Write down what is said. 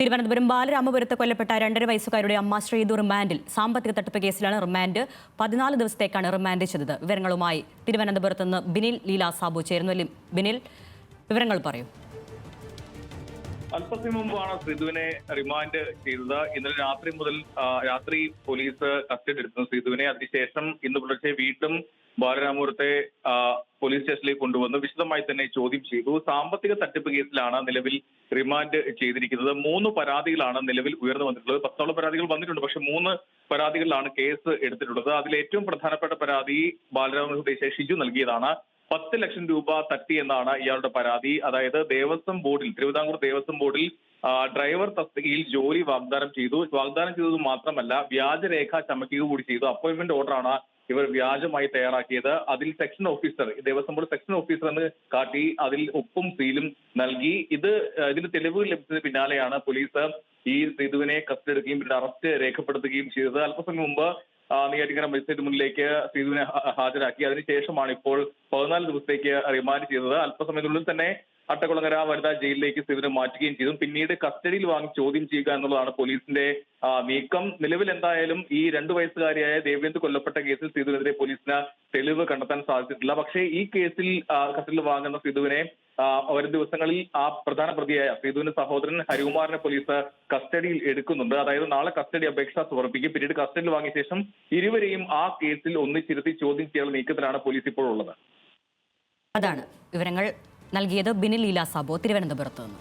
തിരുവനന്തപുരം ബാലരാമപുരത്ത് കൊല്ലപ്പെട്ട 2.5 വയസ്സുകാരുടെ അമ്മ ശ്രീതു റിമാൻഡിൽ. സാമ്പത്തിക തട്ടിപ്പ് കേസിലാണ് റിമാൻഡ്. 14 ദിവസത്തേക്കാണ് റിമാൻഡ് ചെയ്തത്. വിവരങ്ങളുമായി തിരുവനന്തപുരത്ത് നിന്ന് ബിനിൽ ലീല സാബു ചേരുന്നു. ബിനിൽ, വിവരങ്ങൾ പറയൂ. അല്പസമയം മുമ്പാണ് ശ്രീതുവിനെ റിമാൻഡ് ചെയ്തത്. ഇന്നലെ രാത്രി മുതൽ രാത്രി പോലീസ് കസ്റ്റഡി എടുത്തു ശ്രീതുവിനെ. അതിനുശേഷം ഇന്ന് പുലർച്ചെ വീണ്ടും ബാലരാമപുരത്തെ പോലീസ് സ്റ്റേഷനിലേക്ക് കൊണ്ടുവന്ന് വിശദമായി തന്നെ ചോദ്യം ചെയ്തു. സാമ്പത്തിക തട്ടിപ്പ് കേസിലാണ് നിലവിൽ റിമാൻഡ് ചെയ്തിരിക്കുന്നത്. 3 പരാതികളാണ് നിലവിൽ ഉയർന്നു വന്നിട്ടുള്ളത്. 10ഓളം പരാതികൾ വന്നിട്ടുണ്ട്. പക്ഷെ 3 പരാതികളിലാണ് കേസ് എടുത്തിട്ടുള്ളത്. അതിൽ ഏറ്റവും പ്രധാനപ്പെട്ട പരാതി ബാലരാമപുരം സ്വദേശി ഷിജു നൽകിയതാണ്. 10 ലക്ഷം രൂപ തട്ടി എന്നാണ് ഇയാളുടെ പരാതി. അതായത് ദേവസ്വം ബോർഡിൽ, തിരുവിതാംകൂർ ദേവസ്വം ബോർഡിൽ ഡ്രൈവർ തസ്തികയിൽ ജോലി വാഗ്ദാനം ചെയ്തത് മാത്രമല്ല വ്യാജരേഖ ചമയ്ക്കുക കൂടി ചെയ്തു. അപ്പോയിന്റ്മെന്റ് ഓർഡറാണ് ഇവർ വ്യാജമായി തയ്യാറാക്കിയത്. അതിൽ section officer, Devaswom board section officer എന്ന് കാട്ടി അതിൽ ഒപ്പും സീലും നൽകി. ഇതിന് തെളിവുകൾ ലഭിച്ചതിന് പിന്നാലെയാണ് പോലീസ് ഈ ശ്രീതുവിനെ കസ്റ്റഡി എടുക്കുകയും പിന്നീട് അറസ്റ്റ് രേഖപ്പെടുത്തുകയും ചെയ്തത്. അല്പസമയം മുമ്പ് നെയ്യാറ്റിൻകര മജിസ്ട്രേറ്റ് മുന്നിലേക്ക് ശ്രീതുവിനെ ഹാജരാക്കി. അതിനുശേഷമാണ് ഇപ്പോൾ 14 ദിവസത്തേക്ക് റിമാൻഡ് ചെയ്തത്. അല്പസമയത്തിനുള്ളിൽ തന്നെ അട്ടക്കുളങ്ങര വനിതാ ജയിലിലേക്ക് ശ്രീതുവിനെ മാറ്റുകയും ചെയ്തു. പിന്നീട് കസ്റ്റഡിയിൽ വാങ്ങി ചോദ്യം ചെയ്യുക എന്നുള്ളതാണ് പോലീസിന്റെ നീക്കം. നിലവിൽ എന്തായാലും ഈ 2 വയസ്സുകാരിയായ ദേവേന്ദ് കൊല്ലപ്പെട്ട കേസിൽ ശ്രീതുവിനെതിരെ പോലീസിന് തെളിവ് കണ്ടെത്താൻ സാധിച്ചിട്ടില്ല. പക്ഷേ ഈ കേസിൽ കസ്റ്റഡിയിൽ വാങ്ങുന്ന ശ്രീതുവിനെ വരും ദിവസങ്ങളിൽ ആ പ്രധാന പ്രതിയായ ശ്രീതുവിന്റെ സഹോദരൻ ഹരികുമാറിനെ പോലീസ് കസ്റ്റഡിയിൽ എടുക്കുന്നുണ്ട്. അതായത് നാളെ കസ്റ്റഡി അപേക്ഷ സമർപ്പിക്കും. പിന്നീട് കസ്റ്റഡിയിൽ വാങ്ങിയ ശേഷം ഇരുവരെയും ആ കേസിൽ ഒന്നിച്ചിരുത്തി ചോദ്യം ചെയ്യാനുള്ള നീക്കത്തിലാണ് പോലീസ് ഇപ്പോൾ ഉള്ളത്. അതാണ് വിവരങ്ങൾ നൽകിയത് ബിനിൽ ലീല സാബു തിരുവനന്തപുരത്ത് നിന്ന്.